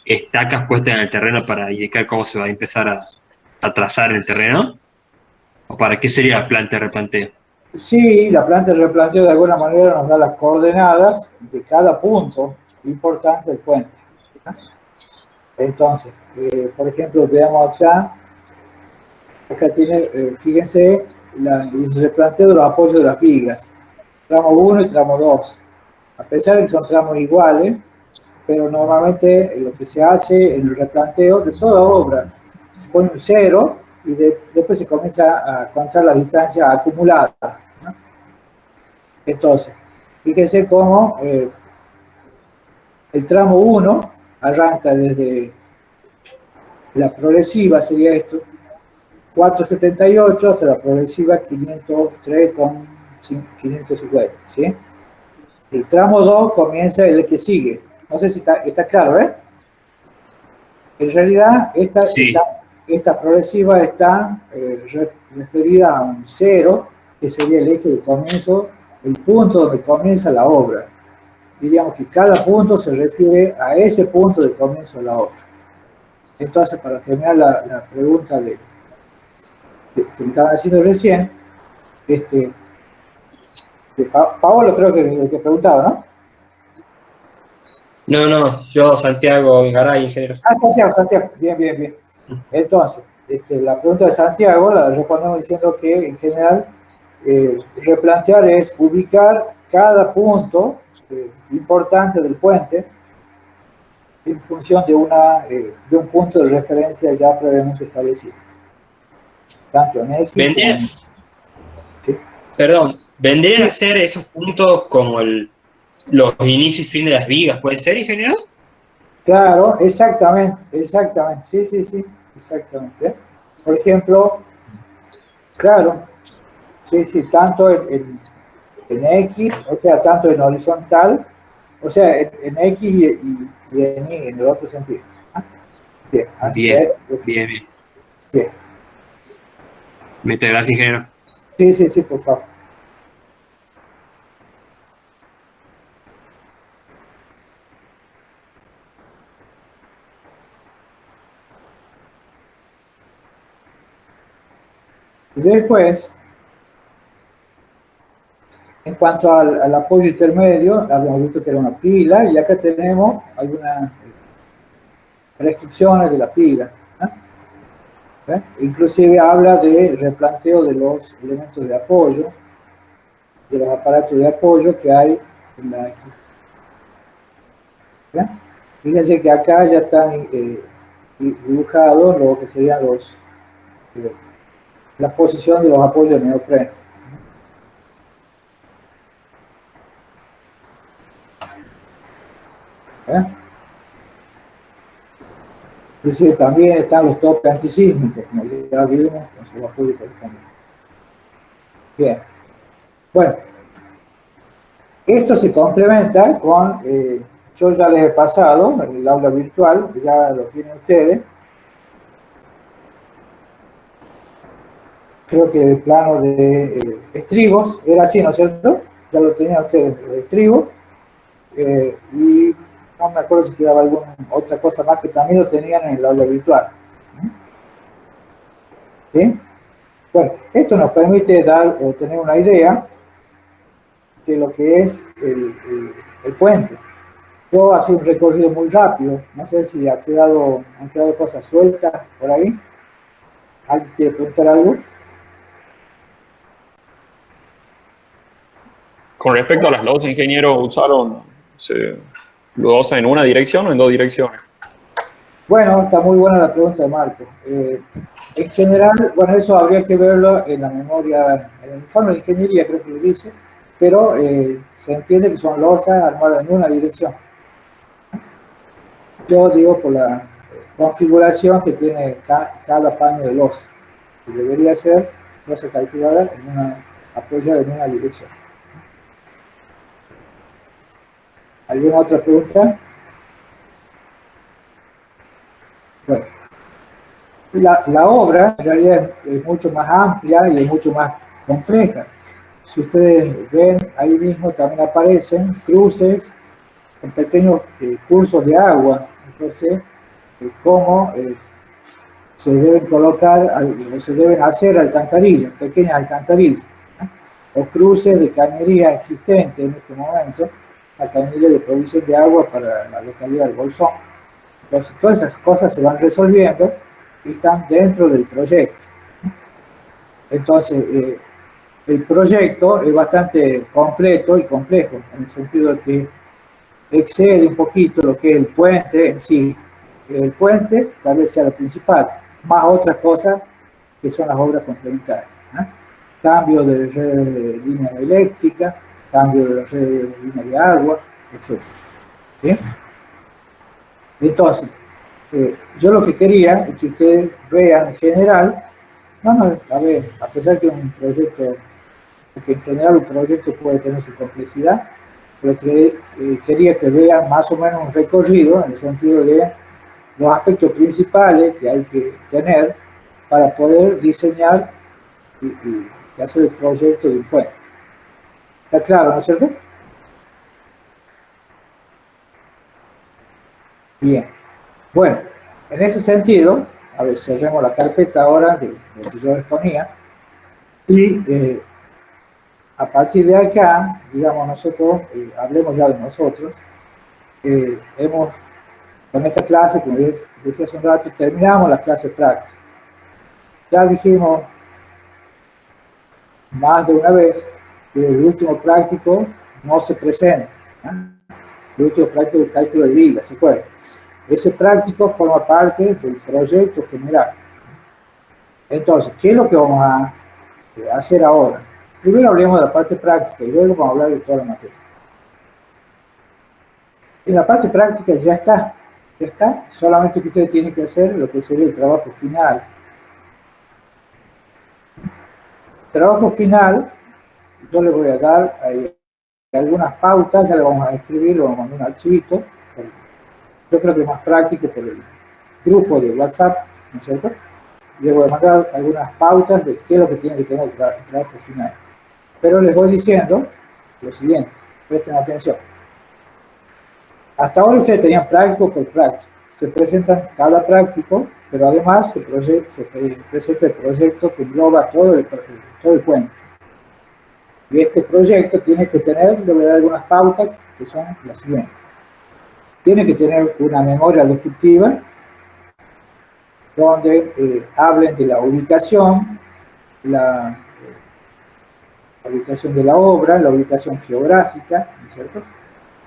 estacas puestas en el terreno para indicar cómo se va a empezar a trazar el terreno. ¿O para qué sería la planta de replanteo? Sí, la planta de replanteo de alguna manera nos da las coordenadas de cada punto importante del puente. Entonces, por ejemplo, veamos acá tiene, fíjense, el replanteo de los apoyos de las vigas, tramo 1 y tramo 2. A pesar de que son tramos iguales, pero normalmente lo que se hace en el replanteo de toda obra, se pone un 0 y después se comienza a contar la distancia acumulada, ¿no? Entonces, fíjense cómo el tramo 1 arranca desde la progresiva, sería esto, 478 hasta la progresiva 503 con 550, ¿sí? El tramo 2 comienza el que sigue. No sé si está claro, ¿eh? En realidad, esta progresiva está referida a un 0, que sería el eje de comienzo, el punto donde comienza la obra. Diríamos que cada punto se refiere a ese punto de comienzo de la obra. Entonces, para terminar la pregunta que me estaban haciendo recién, Paolo creo que preguntaba, ¿no? No, yo Santiago Garay, ingeniero. Santiago, bien. Entonces, la pregunta de Santiago la respondemos diciendo que en general replantear es ubicar cada punto importante del puente en función de un punto de referencia ya previamente establecido. Tanto en X como en... ¿Sí? Perdón, ¿vendrían a ser esos puntos como los inicios y fines de las vigas? ¿Puede ser, ingeniero? Claro, exactamente, sí, exactamente. Por ejemplo, claro, sí, tanto en X, o sea, tanto en horizontal, o sea, en X y en Y, en el otro sentido. Bien, así Bien. Bien. Muchas gracias, ingeniero. Sí, por favor. Y después, en cuanto al apoyo intermedio, habíamos visto que era una pila, y acá tenemos algunas restricciones de la pila. Inclusive habla de replanteo de los elementos de apoyo, de los aparatos de apoyo que hay en la estructura. Fíjense que acá ya están dibujados lo que serían la posición de los apoyos de neopreno. Inclusive también están los topes antisísmicos, como ya vimos, con sus apoyos correspondientes. Bien. Bueno, esto se complementa con, yo ya les he pasado en el aula virtual, ya lo tienen ustedes. Creo que el plano de estribos era así, ¿no es cierto? Ya lo tenían ustedes, los estribos. Y no me acuerdo si quedaba alguna otra cosa más que también lo tenían en el aula virtual. ¿Sí? Bueno, esto nos permite dar o tener una idea de lo que es el puente. Yo hace un recorrido muy rápido, no sé si han quedado cosas sueltas por ahí. ¿Alguien quiere preguntar algo? Con respecto a las losas, ingeniero, ¿usaron losas en una dirección o en dos direcciones? Bueno, está muy buena la pregunta de Marco. En general, bueno, eso habría que verlo en la memoria, en el informe de ingeniería creo que lo dice, pero se entiende que son losas armadas en una dirección. Yo digo por la configuración que tiene cada paño de losa, que debería ser losa calculada apoyada en una dirección. ¿Alguna otra pregunta? Bueno, la obra en realidad es mucho más amplia y es mucho más compleja. Si ustedes ven, ahí mismo también aparecen cruces con pequeños cursos de agua. Entonces, cómo se deben colocar o se deben hacer alcantarillas, pequeñas alcantarillas, ¿no? O cruces de cañería existentes en este momento, la cañería de provisión de agua para la localidad de Bolsón. Entonces, todas esas cosas se van resolviendo y están dentro del proyecto. Entonces, el proyecto es bastante completo y complejo, en el sentido de que excede un poquito lo que es el puente en sí. El puente tal vez sea lo principal, más otras cosas que son las obras complementarias, ¿no? Cambio de redes de línea eléctrica, cambio de redes de línea de agua, etc. ¿Sí? Entonces, yo lo que quería es que ustedes vean en general, a ver, a pesar que un proyecto, que en general un proyecto puede tener su complejidad, pero quería que vean más o menos un recorrido en el sentido de los aspectos principales que hay que tener para poder diseñar y hacer el proyecto de un puente. ¿Está claro, no es cierto? Bien. Bueno, en ese sentido, a ver, cerremos la carpeta ahora de lo que yo exponía y a partir de acá, digamos nosotros, hablemos ya de nosotros, con esta clase, como decía hace un rato, terminamos la clase práctica. Ya dijimos más de una vez que el último práctico no se presenta, ¿eh? El último práctico de cálculo de vigas, ¿se acuerdan? Ese práctico forma parte del proyecto general. Entonces, ¿qué es lo que vamos a hacer ahora? Primero hablemos de la parte práctica y luego vamos a hablar de toda la materia. En la parte práctica ya está, solamente que ustedes tienen que hacer lo que sería el trabajo final. El trabajo final, yo les voy a dar algunas pautas, ya le vamos a escribir, le vamos a mandar un archivito. Yo creo que es más práctico por el grupo de WhatsApp, ¿no es cierto? Les voy a mandar algunas pautas de qué es lo que tiene que tener el trabajo final. Pero les voy diciendo lo siguiente, presten atención. Hasta ahora ustedes tenían práctico por práctico. Se presentan cada práctico, pero además se presenta el proyecto que engloba todo el puente. Y este proyecto tiene que tener, le voy a dar algunas pautas que son las siguientes. Tiene que tener una memoria descriptiva donde hablen de la ubicación, la ubicación de la obra, la ubicación geográfica, ¿no es cierto?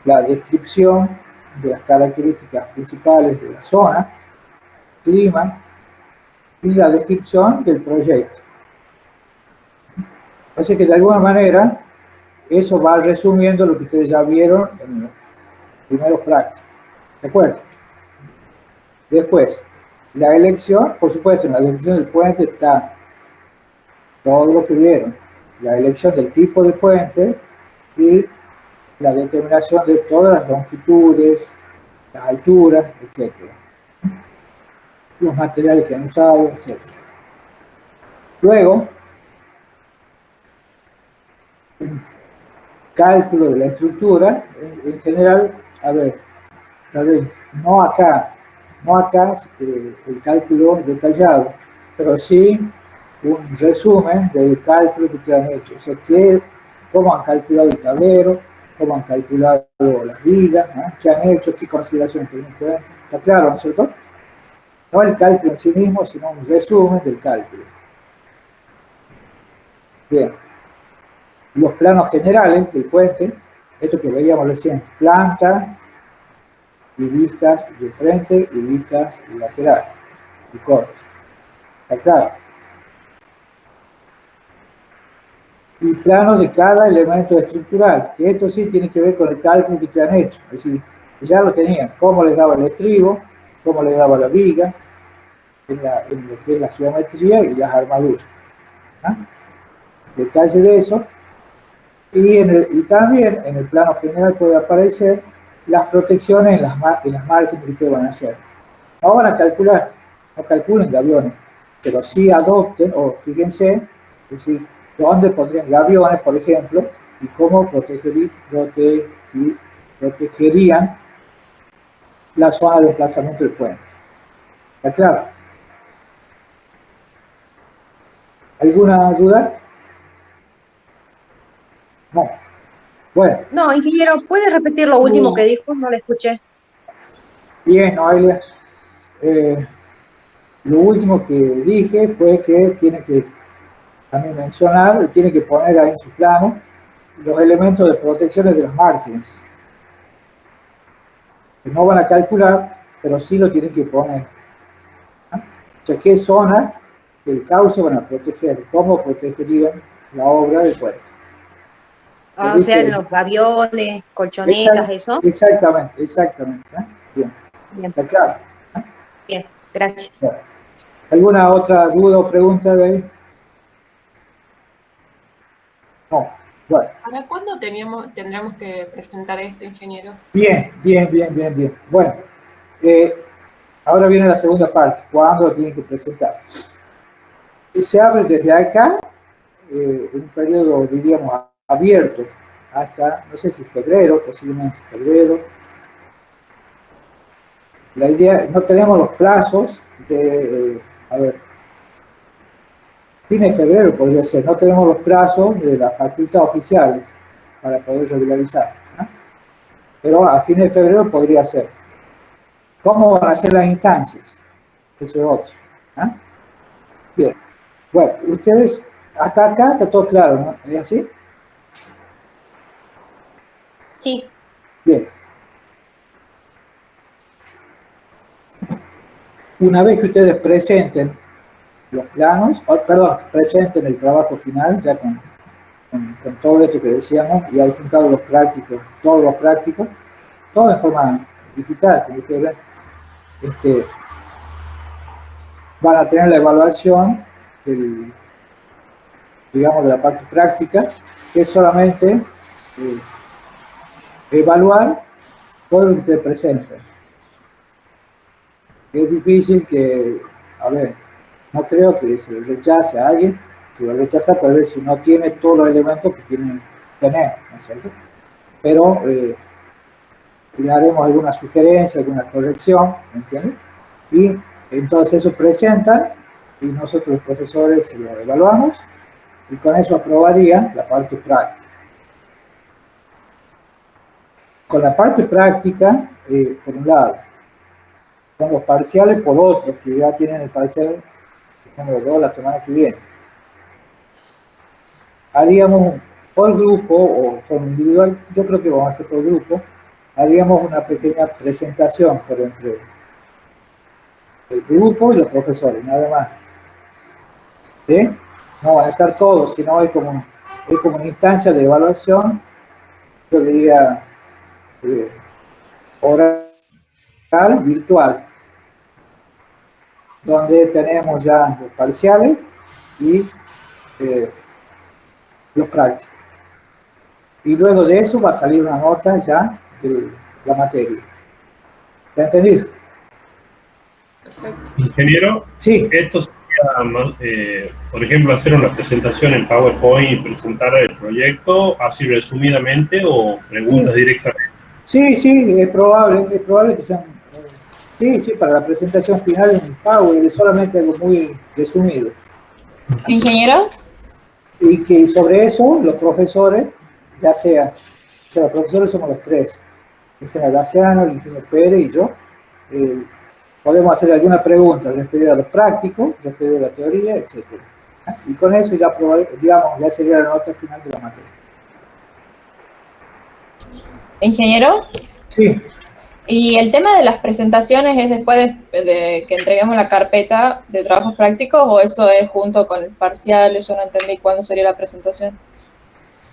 La descripción de las características principales de la zona, clima y la descripción del proyecto. Así que de alguna manera eso va resumiendo lo que ustedes ya vieron en los primeros prácticos. ¿De acuerdo? Después, la elección, por supuesto, en la elección del puente está todo lo que vieron. la elección del tipo de puente y la determinación de todas las longitudes, las alturas, etc. Los materiales que han usado, etc. Luego, un cálculo de la estructura, en general, a ver, tal vez no acá el cálculo detallado, pero sí un resumen del cálculo que ustedes han hecho. O sea, cómo han calculado el tablero, cómo han calculado las vigas, ¿no? Qué han hecho, qué consideraciones tienen en cuenta. ¿Está claro, no es cierto? No el cálculo en sí mismo, sino un resumen del cálculo. Bien. Los planos generales del puente, esto que veíamos recién, planta y vistas de frente y vistas laterales y cortes. ¿Está claro? Y planos de cada elemento estructural, que esto sí tiene que ver con el cálculo que te han hecho. Es decir, ya lo tenían, cómo les daba el estribo, cómo les daba la viga, en lo que es la geometría y las armaduras. ¿Ah? Detalle de eso. Y también en el plano general puede aparecer las protecciones en las márgenes que ustedes van a hacer. No van a calcular, no calculen gaviones, pero sí adopten, o fíjense, es decir, dónde pondrían gaviones, por ejemplo, y cómo protegerían la zona de emplazamiento del puente. ¿Está claro? ¿Alguna duda? No. Bueno. No, ingeniero, ¿puede repetir lo último que dijo? No lo escuché. Bien, Noelia. Lo último que dije fue que tiene que también mencionar, tiene que poner ahí en su plano los elementos de protección de los márgenes. Que no van a calcular, pero sí lo tienen que poner. ¿Ah? O sea, qué zona del cauce van a proteger, cómo protegerían la obra del puente. Ah, o sea, en los gaviones, colchonetas, eso. Exactamente. Bien. Bien. ¿Está claro? Bien, gracias. Bueno. ¿Alguna otra duda o pregunta de ahí? No. Bueno. ¿Para cuándo tendremos que presentar esto, ingeniero? Bien. Bueno, ahora viene la segunda parte. ¿Cuándo lo tienen que presentar? Y se abre desde acá, en un periodo, diríamos, abierto, hasta, no sé si febrero, posiblemente febrero. La idea, no tenemos los plazos de, fines de febrero podría ser, no tenemos los plazos de la facultad oficiales para poder regularizar, ¿no? Pero a fines de febrero podría ser. ¿Cómo van a ser las instancias? Eso es otro. ¿Ah? Bien. Bueno, ustedes, hasta acá está todo claro, ¿no? ¿Es así? Sí. Bien. Una vez que ustedes presenten los planos, presenten el trabajo final, ya con todo esto que decíamos, y hay juntado los prácticos, todos los prácticos, todo en forma digital, como ustedes ven, van a tener la evaluación digamos, de la parte práctica, que es solamente evaluar todo lo que ustedes presenten. Es difícil que, no creo que se le rechace a alguien, se lo rechaza tal vez si no tiene todos los elementos que tienen que tener, ¿no es cierto? Pero le haremos alguna sugerencia, alguna corrección, ¿me entiendes? Y entonces eso presentan y nosotros los profesores lo evaluamos y con eso aprobarían la parte práctica. Con la parte práctica, por un lado, con los parciales por otro, que ya tienen el parcial número 2 la semana que viene. Haríamos por grupo o forma individual, yo creo que vamos a hacer por grupo, haríamos una pequeña presentación, pero entre el grupo y los profesores, nada más. ¿Sí? No van a estar todos, sino es como una instancia de evaluación, yo diría oral, virtual, donde tenemos ya los parciales y los prácticos. Y luego de eso va a salir una nota ya de la materia. ¿Ya entendís? Perfecto. Ingeniero, Sí. esto sería, por ejemplo, hacer una presentación en PowerPoint y presentar el proyecto así resumidamente o preguntas directamente. Sí, es probable que sean, sí, para la presentación final en Power es solamente algo muy resumido. Ingeniero, Y que sobre eso los profesores, ya sea, o sea, los profesores somos los tres, el ingeniero Daciano, el ingeniero Pérez y yo, podemos hacer alguna pregunta referida a los prácticos, referida a la teoría, etc. Y con eso ya, digamos, ya sería la nota final de la materia. ingeniero, Sí. y el tema de las presentaciones es después de que entreguemos la carpeta de trabajos prácticos o eso es junto con el parcial. Eso no entendí cuándo sería la presentación.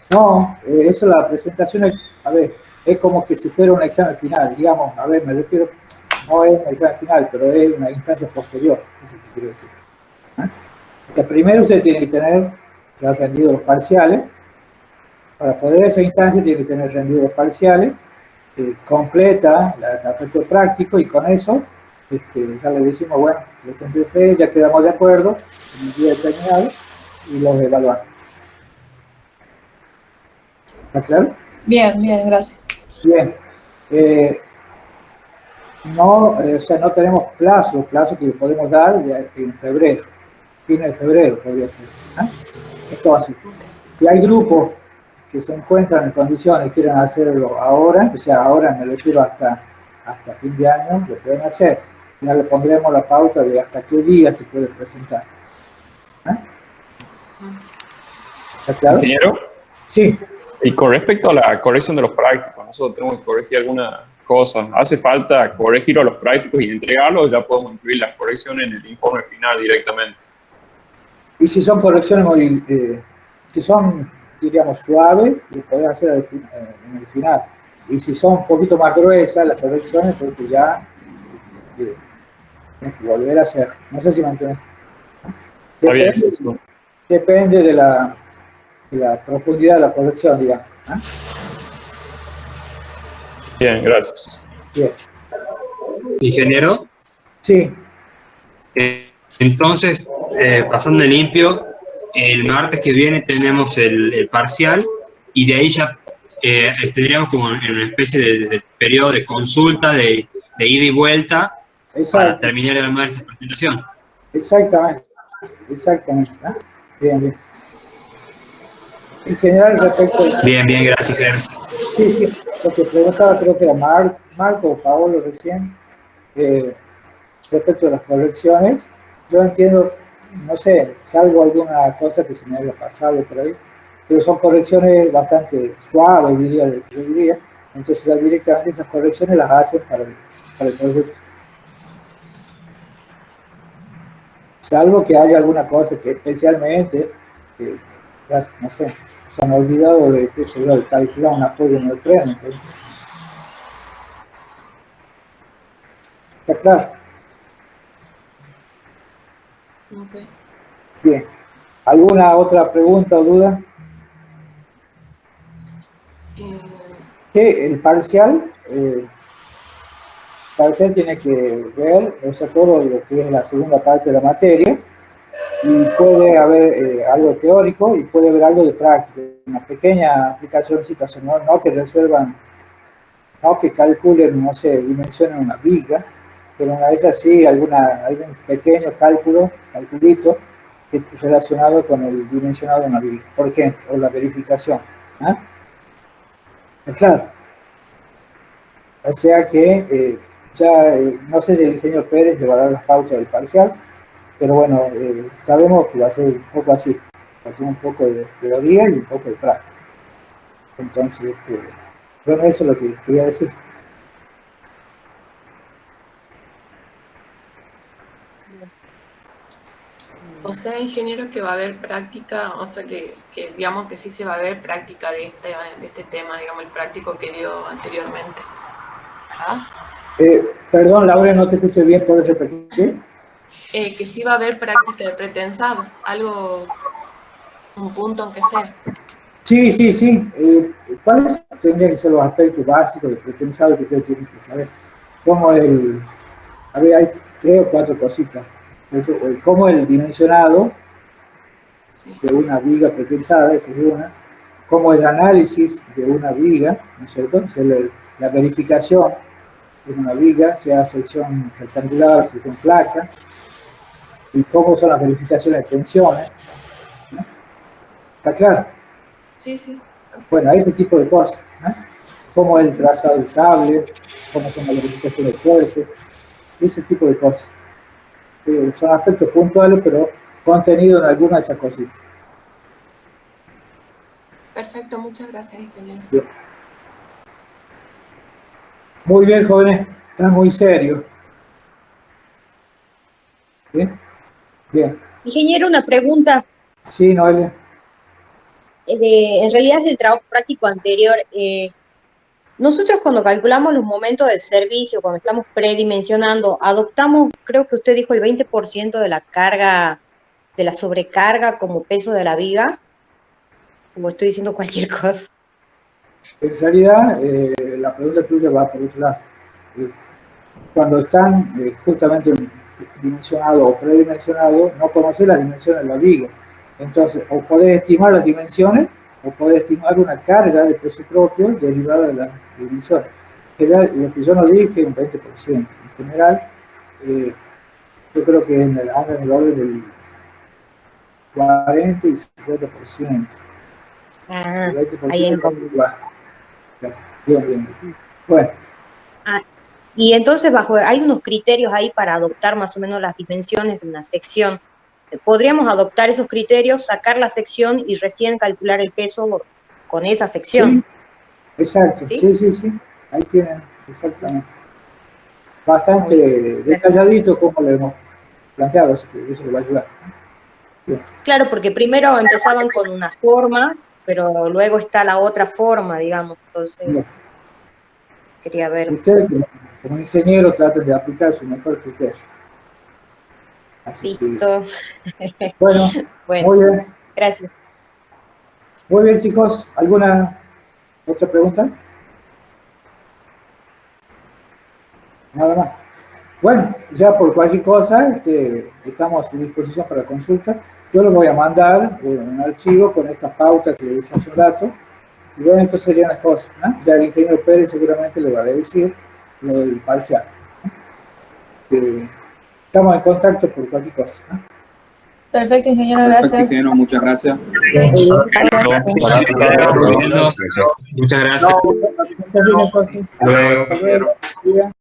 No, eso la presentación, a ver, es como que si fuera un examen final, digamos, a ver, me refiero, no es un examen final, pero es una instancia posterior, eso es lo que quiero decir. O sea, primero usted tiene que tener ya rendido los parciales, para poder esa instancia tiene que tener rendido los parciales, completa la carpeta de práctico y con eso ya le decimos, bueno, preséntese, ya quedamos de acuerdo en el día determinado y los evaluamos. ¿Está claro? Bien, bien, gracias. Bien. O sea, no tenemos plazo que le podemos dar en febrero, fin de febrero podría ser. Entonces, si hay grupos que se encuentran en condiciones y quieren hacerlo ahora, o sea, ahora me refiero hasta fin de año, lo pueden hacer. Ya le pondremos la pauta de hasta qué día se puede presentar. ¿Está claro? Ingeniero, Sí. y con respecto a la corrección de los prácticos, nosotros tenemos que corregir algunas cosas. ¿Hace falta corregir a los prácticos y entregarlos o ya podemos incluir las correcciones en el informe final directamente? Y si son correcciones muy, si son, diríamos, suaves, lo podés hacer en el final. Y si son un poquito más gruesas las correcciones, entonces ya tienes que volver a hacer. No sé si me entiendes. Está bien, sí. Depende de la profundidad de la corrección, digamos. Bien, gracias. Bien. Ingeniero, Sí. entonces, pasando en limpio, el martes que viene tenemos el parcial y de ahí ya tendríamos como en una especie de periodo de consulta, de ida y vuelta para Exacto. terminar de armar esta presentación. Exactamente. Bien. En general, respecto a... Bien, gracias, Gerardo. Sí. Lo que preguntaba creo que era Marco o Paolo recién, respecto a las correcciones, yo entiendo, no sé, salvo alguna cosa que se me haya pasado por ahí, pero son correcciones bastante suaves, yo diría. Entonces ya directamente esas correcciones las hacen para el proyecto. Salvo que haya alguna cosa que especialmente, ya, no sé, se han olvidado de que se iba a calcular un apoyo en el tren. Entonces. ¿Está claro? Okay. Bien. ¿Alguna otra pregunta o duda? Que el parcial tiene que ver, o sea, todo lo que es la segunda parte de la materia, y puede haber algo teórico y puede haber algo de práctica, una pequeña aplicacióncita, no que resuelvan, no que calculen, no sé, dimensionen una viga, pero una vez así, algún pequeño calculito que relacionado con el dimensionado de una viga, por ejemplo, o la verificación. Claro. O sea que no sé si el ingeniero Pérez le va a dar las pautas del parcial, pero bueno, sabemos que va a ser un poco así, va a tener un poco de teoría y un poco de práctica. Entonces, bueno, eso es lo que quería decir. O sea, ingeniero, que va a haber práctica, o sea, que digamos que sí se va a ver práctica de este tema, digamos, el práctico que dio anteriormente. ¿Ah? Perdón, Laura, no te escuché bien, ¿puedes repetir? Que sí va a haber práctica de pretensado, un punto aunque sea. Sí, sí, sí. ¿Cuáles tendrían que ser los aspectos básicos de pretensado que ustedes tienen que saber? ¿Cómo el... A ver, hay 3 o 4 cositas. ¿Cómo el dimensionado Sí. de una viga pretensada? Esa es una. ¿Cómo el análisis de una viga? ¿No es cierto? O sea, la verificación de una viga, sea sección rectangular, sección placa. Y cómo son las verificaciones de tensiones. ¿No? ¿Está claro? Sí, sí. Bueno, ese tipo de cosas, ¿no? Cómo es el trazado del cable, cómo son las verificaciones del cuerpo, ese tipo de cosas. Son aspectos puntuales, pero contenido en alguna de esas cositas. Perfecto, muchas gracias, ingeniero. Bien. Muy bien, jóvenes, están muy serios. ¿Bien? Bien. Ingeniero, una pregunta. Sí, Noelia. En realidad es del trabajo práctico anterior. Nosotros cuando calculamos los momentos de servicio, cuando estamos predimensionando, adoptamos, creo que usted dijo, el 20% de la carga, de la sobrecarga como peso de la viga, o estoy diciendo cualquier cosa. En realidad, la pregunta tuya va por otro lado. Cuando están justamente dimensionados o predimensionados, no conoces las dimensiones de la viga. Entonces, o podés estimar las dimensiones, o podés estimar una carga de peso propio derivada de las dimensiones. Lo que yo no dije, un 20%. En general, yo creo que anda en el orden del 40 y 50%. Ah, El 20% ahí en bien, bien. Bueno. Y entonces hay unos criterios ahí para adoptar más o menos las dimensiones de una sección. ¿Podríamos adoptar esos criterios, sacar la sección y recién calcular el peso con esa sección? Sí, exacto, ¿Sí? sí, sí, sí. Ahí tienen, exactamente. Bastante detalladito como lo hemos planteado, así que eso le va a ayudar. Bien. Claro, porque primero empezaban con una forma, pero luego está la otra forma, digamos. Entonces, Bien. quería ver. Ustedes, como ingeniero, traten de aplicar su mejor criterio. Así Listo. Que, bueno, Bueno, muy bien. gracias. Muy bien, chicos. ¿Alguna otra pregunta? Nada más. Bueno, ya por cualquier cosa, estamos a su disposición para consulta. Yo les voy a mandar un archivo con estas pautas que les hice hace un rato. Y bueno, esto serían las cosas, ¿no? Ya el ingeniero Pérez seguramente le va a decir lo del parcial, ¿no? Estamos en contacto por cualquier cosa, ¿no? Perfecto, ingeniero, Perfecto, gracias. ingeniero, muchas gracias. Muchas gracias. No,